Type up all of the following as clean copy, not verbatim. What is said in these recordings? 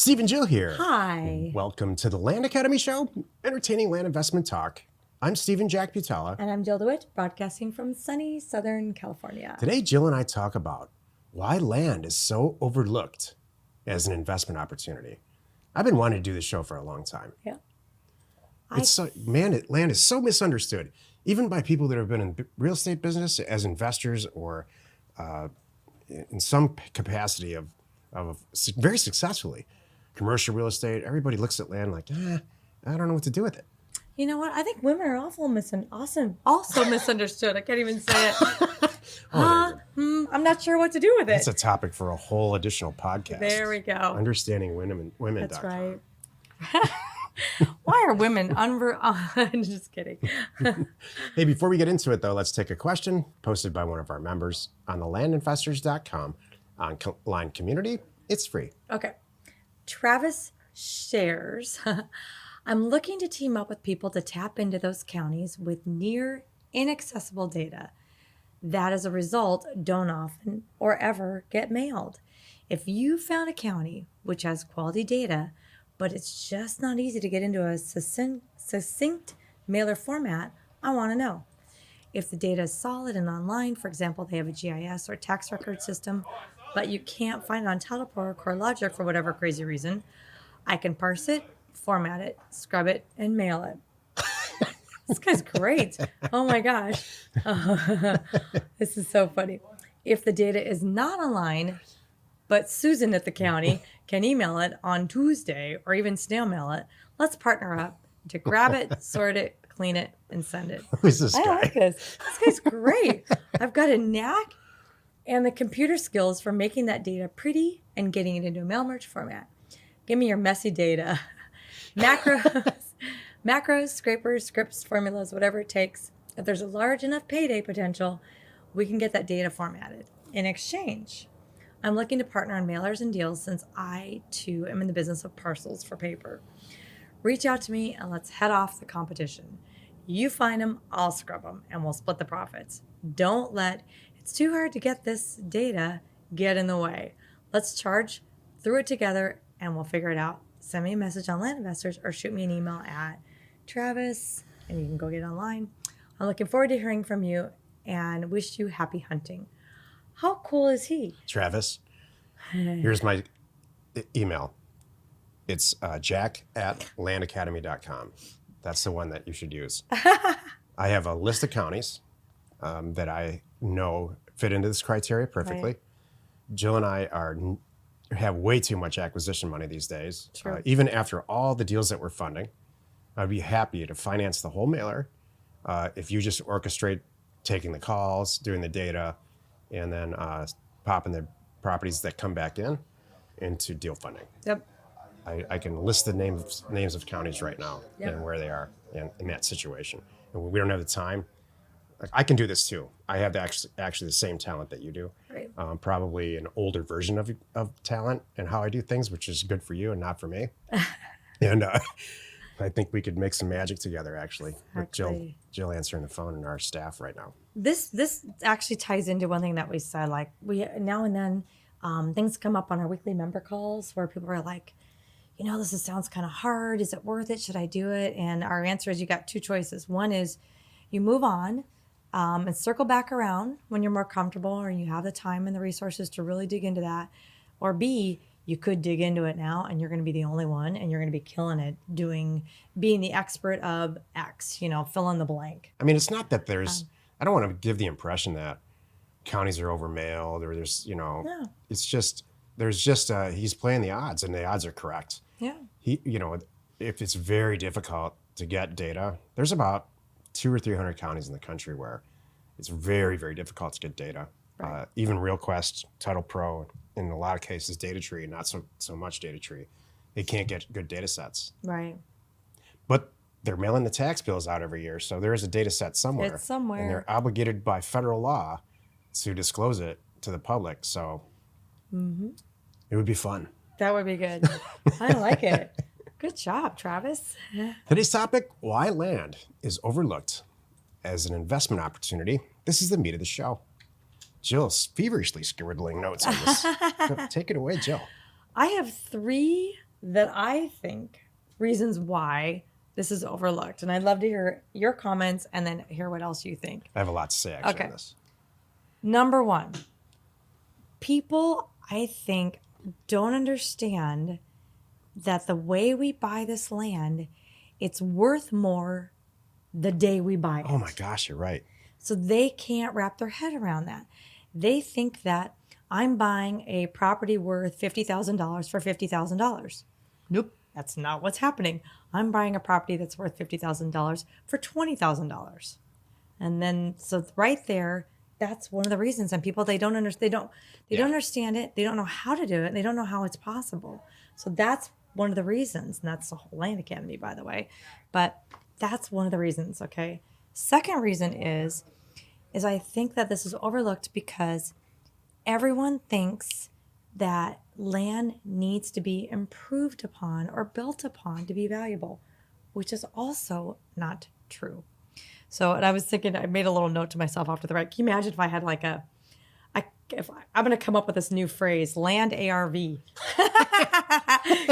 Steve and Jill here. Hi. Welcome to the Land Academy Show, entertaining land investment talk. I'm Stephen Jack Butala. And I'm Jill DeWitt, broadcasting from sunny Southern California. Today, Jill and I talk about why land is so overlooked as an investment opportunity. I've been wanting to do this show for a long time. Yeah. Land is so misunderstood, even by people that have been in real estate business as investors or in some capacity of very successfully. Commercial real estate, everybody looks at land like, I don't know what to do with it. You know what? I think women are also misunderstood. I can't even say it. I'm not sure what to do with it. That's a topic for a whole additional podcast. There we go. Understanding women. That's right. Why are women just kidding. Hey, before we get into it, though, let's take a question posted by one of our members on the landinvestors.com online community. It's free. Okay. Travis shares, I'm looking to team up with people to tap into those counties with near inaccessible data that as a result don't often or ever get mailed. If you found a county which has quality data, but it's just not easy to get into a succinct mailer format, I want to know. If the data is solid and online, for example, they have a GIS or tax record system, but you can't find it on Title or CoreLogic for whatever crazy reason, I can parse it, format it, scrub it, and mail it. This guy's great. Oh my gosh. This is so funny. If the data is not online, but Susan at the county can email it on Tuesday or even snail mail it, let's partner up to grab it, sort it, clean it, and send it. Who's this guy? I like this. This guy's great. I've got a knack and the computer skills for making that data pretty and getting it into a mail merge format. Give me your messy data. Macros, scrapers, scripts, formulas, whatever it takes. If there's a large enough payday potential, we can get that data formatted. In exchange, I'm looking to partner on mailers and deals since I, too, am in the business of parcels for paper. Reach out to me and let's head off the competition. You find them, I'll scrub them, and we'll split the profits. Don't let it's too hard to get this data get in the way. Let's charge through it together and we'll figure it out. Send me a message on Land Investors or shoot me an email at Travis, and you can go get it online. I'm looking forward to hearing from you and wish you happy hunting. How cool is he? Travis, here's my email. It's jack@landacademy.com. That's the one that you should use. I have a list of counties that I know fit into this criteria perfectly. Right. Jill and I have way too much acquisition money these days. True. Even after all the deals that we're funding, I'd be happy to finance the whole mailer if you just orchestrate taking the calls, doing the data, and then popping the properties that come back into deal funding. Yep. I can list the names of counties right now Yep. and where they are in that situation. And we don't have the time. I can do this too. I have actually the same talent that you do. Right. Probably an older version of talent and how I do things, which is good for you and not for me. And I think we could make some magic together, actually. Exactly. With Jill answering the phone and our staff right now. This actually ties into one thing that we said. Like we now and then, things come up on our weekly member calls where people are like, this sounds kind of hard. Is it worth it? Should I do it? And our answer is you got two choices. One is you move on and circle back around when you're more comfortable or you have the time and the resources to really dig into that. Or B, you could dig into it now and you're going to be the only one and you're going to be killing it being the expert of X, fill in the blank. I mean, it's not that I don't want to give the impression that counties are overmailed or there's, No. It's just, he's playing the odds and the odds are correct. Yeah. If it's very difficult to get data, there's about 200 or 300 counties in the country where it's very, very difficult to get data. Right. Even RealQuest, Title Pro, in a lot of cases, DataTree, not so much DataTree. They can't get good data sets. Right. But they're mailing the tax bills out every year, so there is a data set somewhere. It's somewhere. And they're obligated by federal law to disclose it to the public, so it would be fun. That would be good. I like it. Good job, Travis. Today's topic, why land is overlooked as an investment opportunity. This is the meat of the show. Jill's feverishly scribbling notes on this. So take it away, Jill. I have 3 that I think reasons why this is overlooked. And I'd love to hear your comments and then hear what else you think. I have a lot to say actually Okay. on this. Number one, people, I think, don't understand that the way we buy this land, it's worth more the day we buy it. Oh my gosh, you're right. So they can't wrap their head around that. They think that I'm buying a property worth $50,000 for $50,000. Nope, that's not what's happening. I'm buying a property that's worth $50,000 for $20,000. And then, so right there, that's one of the reasons. And people, they don't understand. They don't understand it. They don't know how to do it. They don't know how it's possible. So that's one of the reasons. And that's the whole Land Academy, by the way. But that's one of the reasons. Okay. Second reason is I think that this is overlooked because everyone thinks that land needs to be improved upon or built upon to be valuable, which is also not true. So, and I was thinking, I made a little note to myself after the write. Can you imagine if I had like if I'm going to come up with this new phrase, land ARV.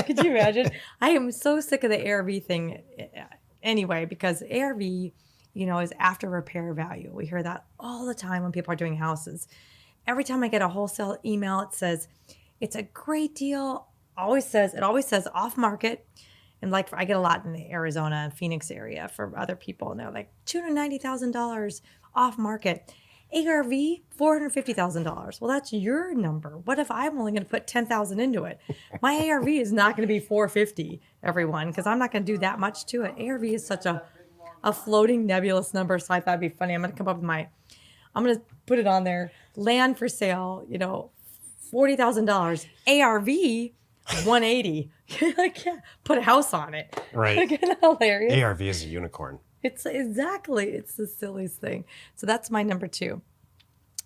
Could you imagine? I am so sick of the ARV thing anyway, because ARV, is after repair value. We hear that all the time when people are doing houses. Every time I get a wholesale email, it says, it's a great deal. It always says off market. And like I get a lot in the Arizona and Phoenix area for other people. And they're like $290,000 off market. ARV, $450,000. Well, that's your number. What if I'm only going to put $10,000 into it? My ARV is not going to be $450, everyone, because I'm not going to do that much to it. ARV is such a floating nebulous number. So I thought it'd be funny. I'm going to come up with I'm going to put it on there. Land for sale, $40,000. ARV, 180. Like, yeah, put a house on it. Right. Like, isn't that hilarious? ARV is a unicorn. It's the silliest thing. So that's my number 2.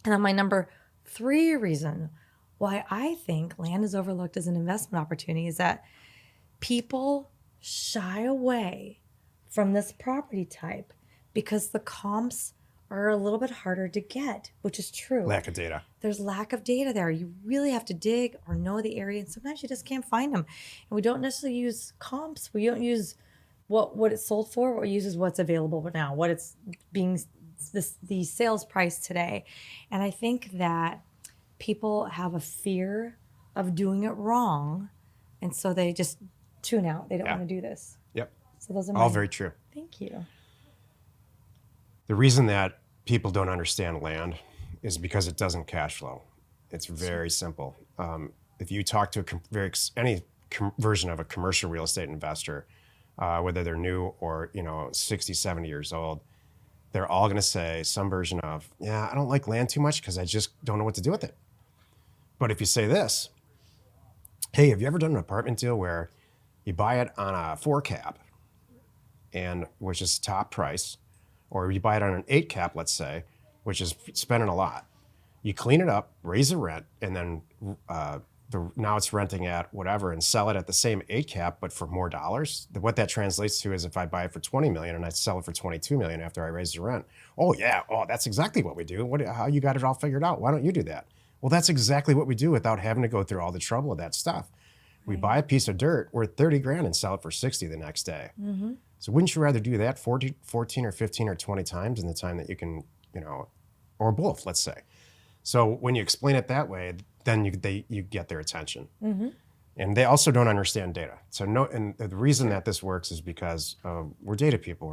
And then my number 3 reason why I think land is overlooked as an investment opportunity is that people shy away from this property type because the comps are a little bit harder to get, which is true. Lack of data. There's lack of data there. You really have to dig or know the area, and sometimes you just can't find them. And we don't necessarily use comps. We don't use what it's sold for. What we use is what's available now, what it's being the sales price today. And I think that people have a fear of doing it wrong, and so they just tune out. They don't want to do this. Yep. So those are all very true. Thank you. The reason that people don't understand land is because it doesn't cash flow. It's very simple. If you talk to any version of a commercial real estate investor, whether they're new or 60, 70 years old, they're all going to say some version of, yeah, I don't like land too much because I just don't know what to do with it. But if you say this, hey, have you ever done an apartment deal where you buy it on a 4 cap, and which is top price, or you buy it on an 8 cap, let's say, which is spending a lot. You clean it up, raise the rent, and then now it's renting at whatever, and sell it at the same 8 cap, but for more dollars. What that translates to is if I buy it for $20 million and I sell it for $22 million after I raise the rent. Oh yeah, that's exactly what we do. How you got it all figured out? Why don't you do that? Well, that's exactly what we do without having to go through all the trouble of that stuff. We buy a piece of dirt worth 30 grand and sell it for 60 the next day. Mm-hmm. So wouldn't you rather do that 14 or 15 or 20 times in the time that you can, or both, let's say. So when you explain it that way, then you get their attention. Mm-hmm. And they also don't understand data. So and the reason that this works is because we're data people.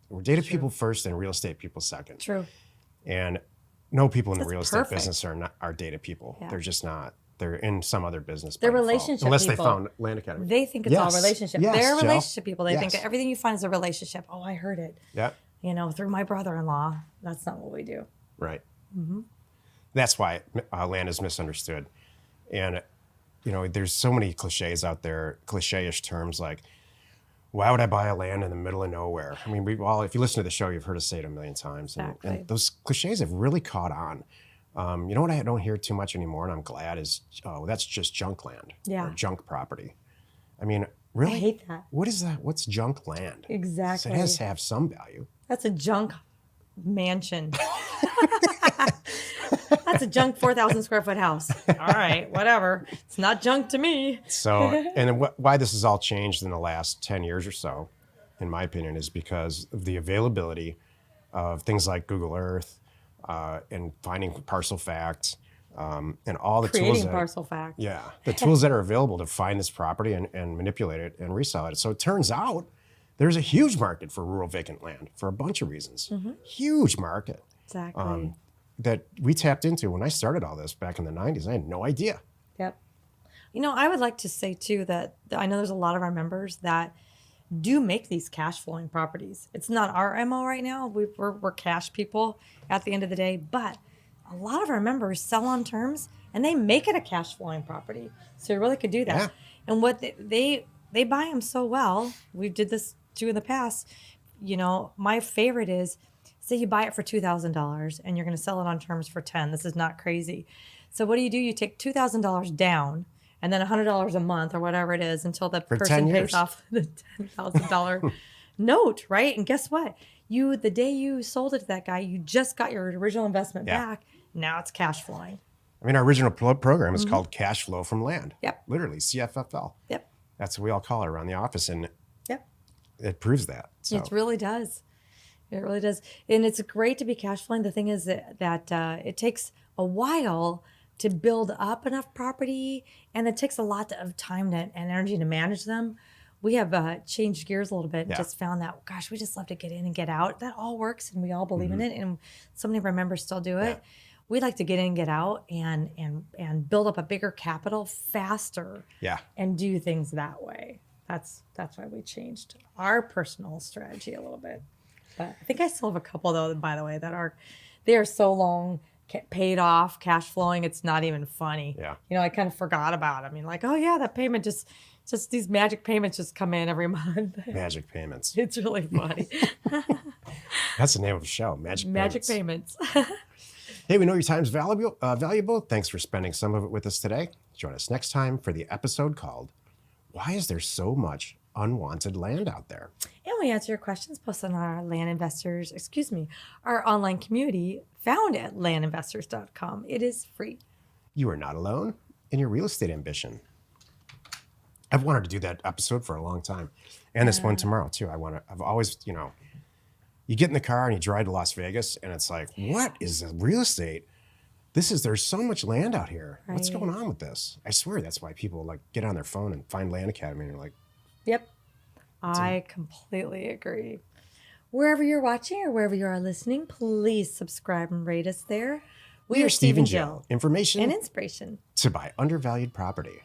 We're data people first and real estate people second. True. And no people in the real estate perfect. business are data people. Yeah. They're just not. They're in some other business. They're relationship unless people. They found Land Academy. They think it's all relationship. Yes, They're Jill. relationship people. They Yes. think that everything you find is a relationship. Oh, I heard it. Yeah. Through my brother-in-law. That's not what we do. Right. Mm-hmm. That's why land is misunderstood. And, there's so many cliches out there, cliche-ish terms like, why would I buy a land in the middle of nowhere? I mean, if you listen to the show, you've heard us say it a million times. Exactly. And those cliches have really caught on. You know what I don't hear too much anymore, and I'm glad, is, that's just junk land or junk property. I mean, really? I hate that. What is that? What's junk land? Exactly. So it has to have some value. That's a junk mansion. That's a junk 4,000 square foot house. All right, whatever. It's not junk to me. So, and why this has all changed in the last 10 years or so, in my opinion, is because of the availability of things like Google Earth and finding parcel facts and all the tools Creating that, parcel facts. yeah, the tools that are available to find this property and manipulate it and resell it. So it turns out there's a huge market for rural vacant land for a bunch of reasons. Huge market Exactly. that we tapped into when I started all this back in the 90s. I had no idea. Yep. I would like to say too that I know there's a lot of our members that do make these cash flowing properties. It's not our MO right now. We're cash people at the end of the day, but a lot of our members sell on terms and they make it a cash flowing property. So you really could do that. Yeah. And what they buy them so well. We did this too in the past. My favorite is, say you buy it for $2,000 and you're going to sell it on terms for 10. This is not crazy. So what do? You take $2,000 down and then $100 a month or whatever it is until the For 10 person years. pays off the $10,000 note, right? And guess what? The day you sold it to that guy, you just got your original investment Yeah. back. Now it's cash flowing. I mean, our original program is called Cash Flow from Land. Yep. Literally, CFFL. Yep. That's what we all call it around the office, and Yep. it proves that. So, It really does. It really does. And it's great to be cash flowing. The thing is that it takes a while to build up enough property, and it takes a lot of time and energy to manage them. We have changed gears a little bit and Yeah. just found that, gosh, we just love to get in and get out. That all works, and we all believe in it, and so many of our members still do it. Yeah. We like to get in and get out and build up a bigger capital faster yeah. and do things that way. That's why we changed our personal strategy a little bit. But I think I still have a couple though, by the way, they are so long paid off, cash flowing. It's not even funny. Yeah. I kind of forgot about it. I mean, like, oh yeah, that payment just these magic payments just come in every month. Magic payments. It's really funny. That's the name of the show, Magic Payments. Hey, we know your time's valuable. Thanks for spending some of it with us today. Join us next time for the episode called Why Is There So Much Unwanted Land Out There? And we answer your questions posted on our our online community found at landinvestors.com. It is free. You are not alone in your real estate ambition. I've wanted to do that episode for a long time, and this one tomorrow too. I've always, you get in the car and you drive to Las Vegas, and it's like, what is the real estate? There's so much land out here. What's Right. going on with this? I swear that's why people like get on their phone and find Land Academy, and you're like, Yep. I completely agree. Wherever you're watching or wherever you are listening, please subscribe and rate us there. we are Steve and Jill. Information and inspiration. to buy undervalued property.